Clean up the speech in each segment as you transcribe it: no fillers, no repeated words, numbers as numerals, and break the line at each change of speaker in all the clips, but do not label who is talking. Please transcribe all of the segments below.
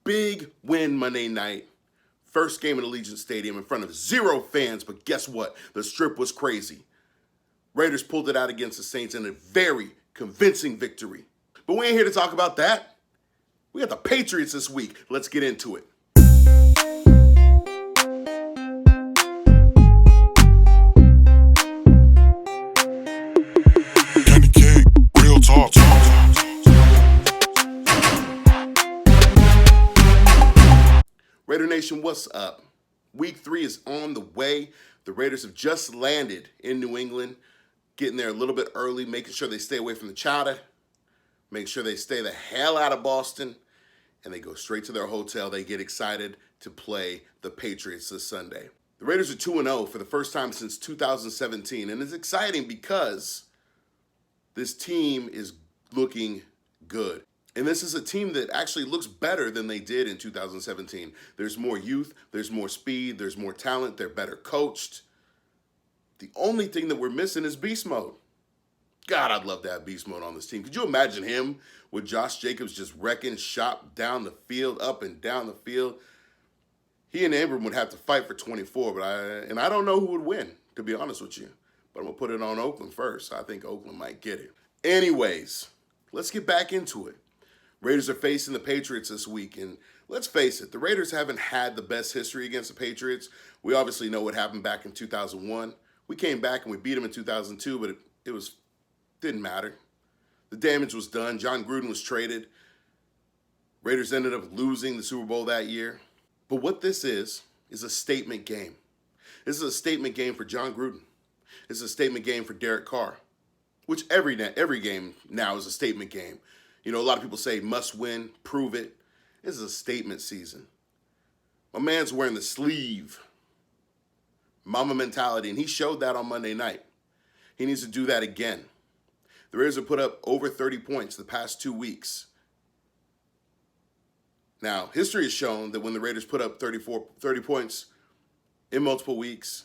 Big win Monday night. First game at Allegiant Stadium in front of 0 fans, but guess what? The Strip was crazy. Raiders pulled it out against the Saints in a very convincing victory. But we ain't here to talk about that. We got the Patriots this week. Let's get into it.
Candy cake, real talk.
Raider Nation, what's up? Week 3 is on the way. The Raiders have just landed in New England, getting there a little bit early, making sure they stay away from the chowder, make sure they stay the hell out of Boston, and they go straight to their hotel. They get excited to play the Patriots this Sunday. The Raiders are 2-0 for the first time since 2017, and it's exciting because this team is looking good. And this is a team that actually looks better than they did in 2017. There's more youth, there's more speed, there's more talent, they're better coached. The only thing that we're missing is beast mode. God, I'd love to have beast mode on this team. Could you imagine him with Josh Jacobs just wrecking shop down the field, up and down the field? He and Abram would have to fight for 24, but I don't know who would win, to be honest with you. But I'm going to put it on Oakland first. I think Oakland might get it. Anyways, let's get back into it. Raiders are facing the Patriots this week, and let's face it, the Raiders haven't had the best history against the Patriots. We obviously know what happened back in 2001. We came back and we beat them in 2002, but it didn't matter. The damage was done. Jon Gruden was traded. Raiders ended up losing the Super Bowl that year. But what this is a statement game. This is a statement game for Jon Gruden. This is a statement game for Derek Carr, which every game now is a statement game. You know, a lot of people say must win, prove it. This is a statement season. My man's wearing the sleeve. Mama mentality, and he showed that on Monday night. He needs to do that again. The Raiders have put up over 30 points the past 2 weeks. Now, history has shown that when the Raiders put up 30 points in multiple weeks,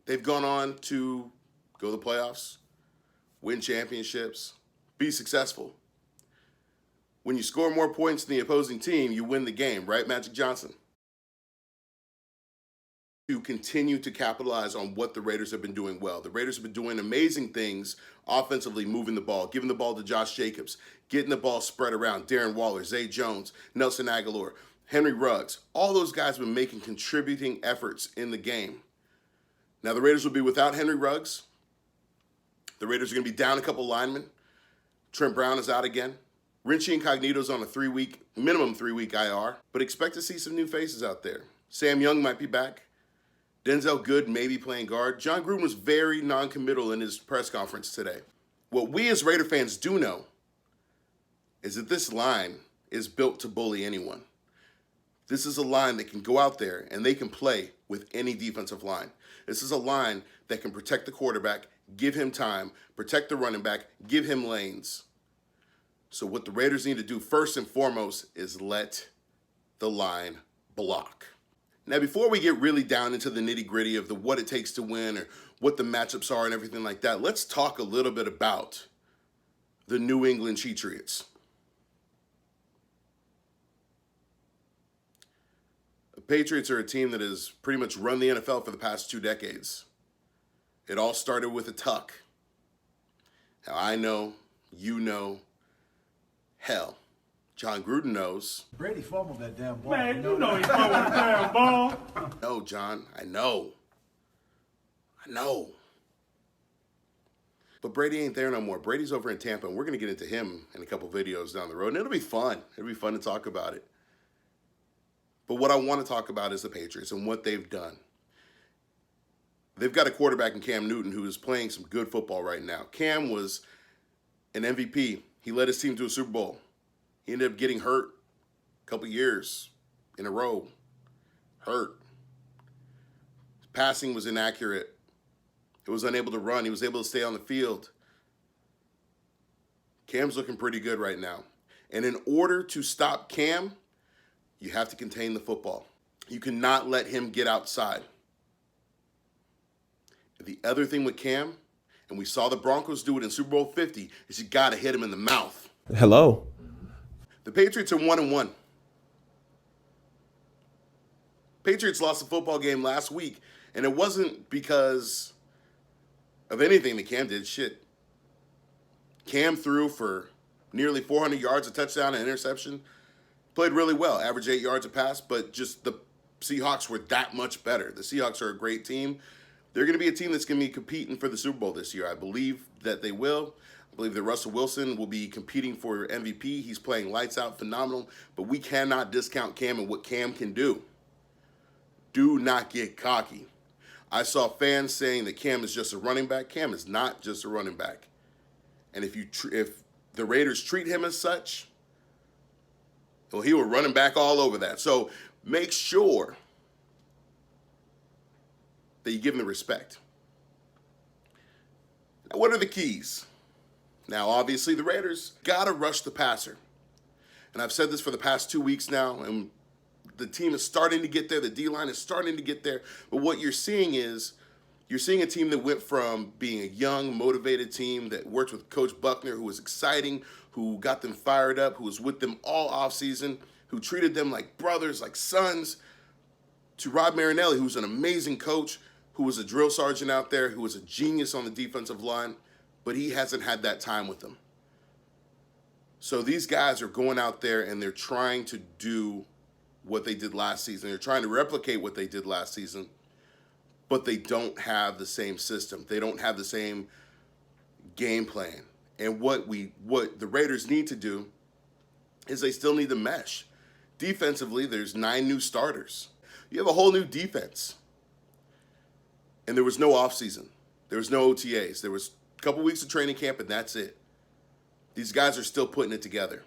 they've gone on to go to the playoffs, win championships, be successful. When you score more points than the opposing team, you win the game, right, Magic Johnson? To continue to capitalize on what the Raiders have been doing well. The Raiders have been doing amazing things offensively, moving the ball, giving the ball to Josh Jacobs, getting the ball spread around. Darren Waller, Zay Jones, Nelson Aguilar, Henry Ruggs. All those guys have been making contributing efforts in the game. Now, the Raiders will be without Henry Ruggs. The Raiders are going to be down a couple linemen. Trent Brown is out again. Richie Incognito's on a minimum 3-week IR, but expect to see some new faces out there. Sam Young might be back. Denzel Good may be playing guard. Jon Gruden was very non-committal in his press conference today. What we as Raider fans do know is that this line is built to bully anyone. This is a line that can go out there and they can play with any defensive line. This is a line that can protect the quarterback, give him time, protect the running back, give him lanes. So what the Raiders need to do first and foremost is let the line block. Now, before we get really down into the nitty-gritty of what it takes to win or what the matchups are and everything like that, let's talk a little bit about the New England Patriots. The Patriots are a team that has pretty much run the NFL for the past 2 decades. It all started with a tuck. Now, I know, you know, hell, Jon Gruden knows.
Brady fumbled that damn ball.
Man, you know he fumbled the damn ball.
No, John, I know. But Brady ain't there no more. Brady's over in Tampa, and we're going to get into him in a couple videos down the road, and it'll be fun. It'll be fun to talk about it. But what I want to talk about is the Patriots and what they've done. They've got a quarterback in Cam Newton who is playing some good football right now. Cam was an MVP. He led his team to a Super Bowl. He ended up getting hurt a couple years in a row. Hurt. His passing was inaccurate. He was unable to run. He was able to stay on the field. Cam's looking pretty good right now. And in order to stop Cam, you have to contain the football. You cannot let him get outside. The other thing with Cam, and we saw the Broncos do it in Super Bowl 50, is you got to hit him in the mouth.
Hello.
The Patriots are 1-1. Patriots lost a football game last week, and it wasn't because of anything that Cam did. Shit. Cam threw for nearly 400 yards, a touchdown, and interception. Played really well, averaged 8 yards a pass, but just the Seahawks were that much better. The Seahawks are a great team. They're going to be a team that's going to be competing for the Super Bowl this year. I believe that they will. I believe that Russell Wilson will be competing for MVP. He's playing lights out, phenomenal, but we cannot discount Cam and what Cam can do. Do not get cocky. I saw fans saying that Cam is just a running back. Cam is not just a running back. And if the Raiders treat him as such, well, he will running back all over that. So make sure that you give him the respect. Now, what are the keys? Now, obviously, the Raiders got to rush the passer. And I've said this for the past 2 weeks now, and the team is starting to get there. The D-line is starting to get there. But what you're seeing is, you're seeing a team that went from being a young, motivated team that worked with Coach Buckner, who was exciting, who got them fired up, who was with them all offseason, who treated them like brothers, like sons, to Rod Marinelli, who's an amazing coach, who was a drill sergeant out there, who was a genius on the defensive line, but he hasn't had that time with them. So these guys are going out there and they're trying to do what they did last season. They're trying to replicate what they did last season, but they don't have the same system. They don't have the same game plan. And what the Raiders need to do is they still need to mesh. Defensively, there's 9 new starters. You have a whole new defense. And there was no offseason. There was no OTAs. There was a couple weeks of training camp, and that's it. These guys are still putting it together.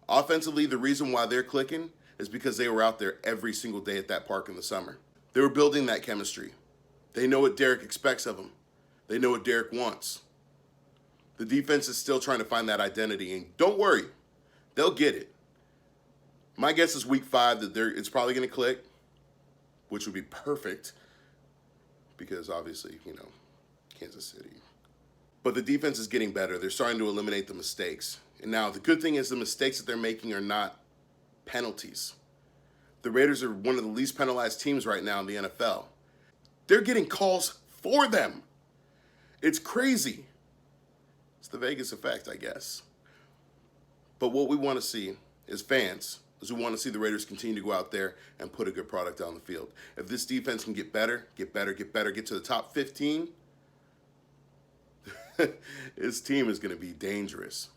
Offensively, the reason why they're clicking is because they were out there every single day at that park in the summer. They were building that chemistry. They know what Derek expects of them. They know what Derek wants. The defense is still trying to find that identity, and don't worry, they'll get it. My guess is week 5 that it's probably going to click, which would be perfect because obviously, Kansas City. But the defense is getting better. They're starting to eliminate the mistakes. And now the good thing is the mistakes that they're making are not penalties. The Raiders are one of the least penalized teams right now in the NFL. They're getting calls for them. It's crazy. It's the Vegas effect, I guess. But what we want to see as fans is we want to see the Raiders continue to go out there and put a good product on the field. If this defense can get better, get to the top 15, this team is going to be dangerous.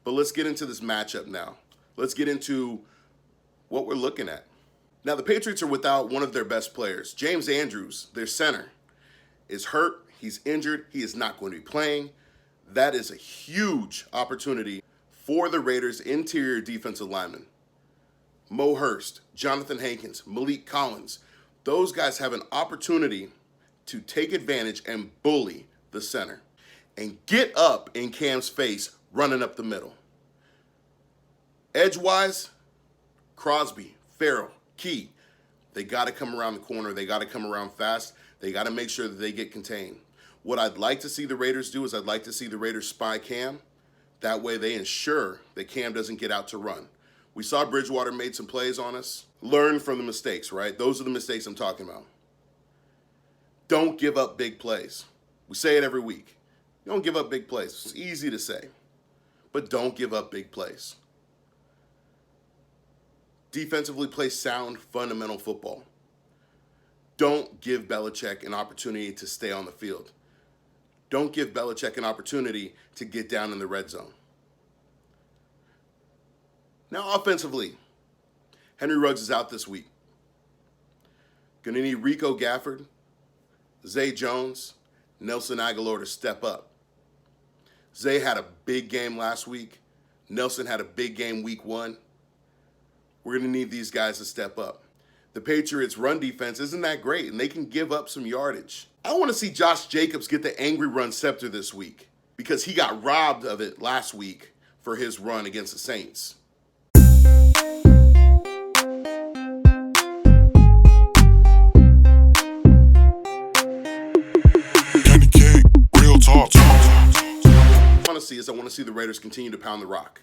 But let's get into this matchup now. Let's get into what we're looking at. Now, the Patriots are without one of their best players. James Andrews, their center, is hurt. He's injured. He is not going to be playing. That is a huge opportunity for the Raiders' interior defensive linemen. Mo Hurst, Jonathan Hankins, Malik Collins. Those guys have an opportunity to take advantage and bully the center and get up in Cam's face running up the middle. Edgewise, Crosby, Farrell, Key. They got to come around the corner. They got to come around fast. They got to make sure that they get contained. What I'd like to see the Raiders do is I'd like to see the Raiders spy Cam. That way they ensure that Cam doesn't get out to run. We saw Bridgewater made some plays on us. Learn from the mistakes, right? Those are the mistakes I'm talking about. Don't give up big plays. We say it every week. Don't give up big plays. It's easy to say, but don't give up big plays. Defensively, play sound, fundamental football. Don't give Belichick an opportunity to stay on the field. Don't give Belichick an opportunity to get down in the red zone. Now, offensively, Henry Ruggs is out this week. Going to need Rico Gafford, Zay Jones, Nelson Aguilar to step up. Zay had a big game last week. Nelson had a big game week 1. We're going to need these guys to step up. The Patriots' run defense isn't that great, and they can give up some yardage. I want to see Josh Jacobs get the angry run scepter this week because he got robbed of it last week for his run against the Saints.
Candy cake, real talk.
What I want to see the Raiders continue to pound the rock.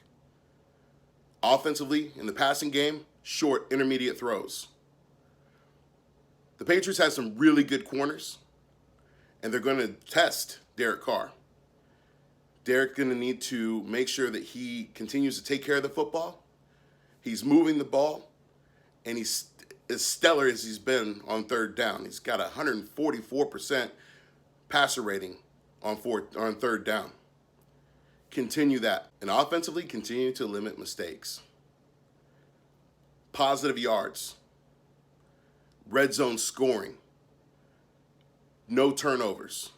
Offensively, in the passing game, short, intermediate throws. The Patriots have some really good corners, and they're going to test Derek Carr. Derek's going to need to make sure that he continues to take care of the football. He's moving the ball, and he's as stellar as he's been on third down. He's got a 144% passer rating on third down. Continue that. And offensively, continue to limit mistakes. Positive yards. Red zone scoring. No turnovers.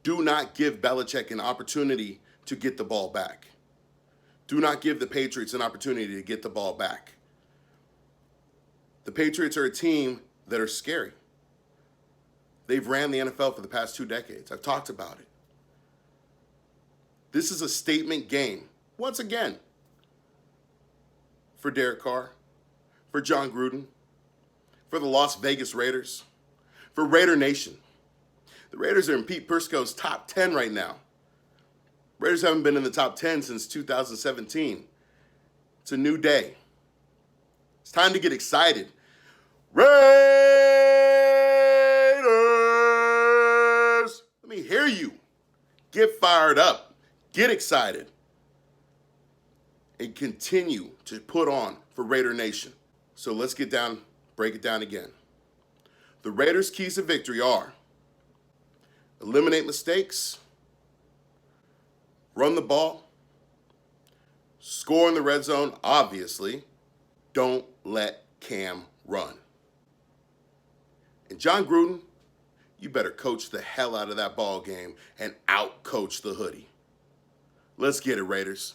Do not give Belichick an opportunity to get the ball back. Do not give the Patriots an opportunity to get the ball back. The Patriots are a team that are scary. They've ran the NFL for the past 2 decades. I've talked about it. This is a statement game, once again, for Derek Carr, for Jon Gruden, for the Las Vegas Raiders, for Raider Nation. The Raiders are in Pete Prisco's top 10 right now. Raiders haven't been in the top 10 since 2017. It's a new day. It's time to get excited. Raiders! Let me hear you. Get fired up. Get excited. And continue to put on for Raider Nation. So let's break it down again. The Raiders' keys to victory are: eliminate mistakes, run the ball, score in the red zone, obviously. Don't let Cam run. And Jon Gruden, you better coach the hell out of that ball game and out-coach the hoodie. Let's get it, Raiders.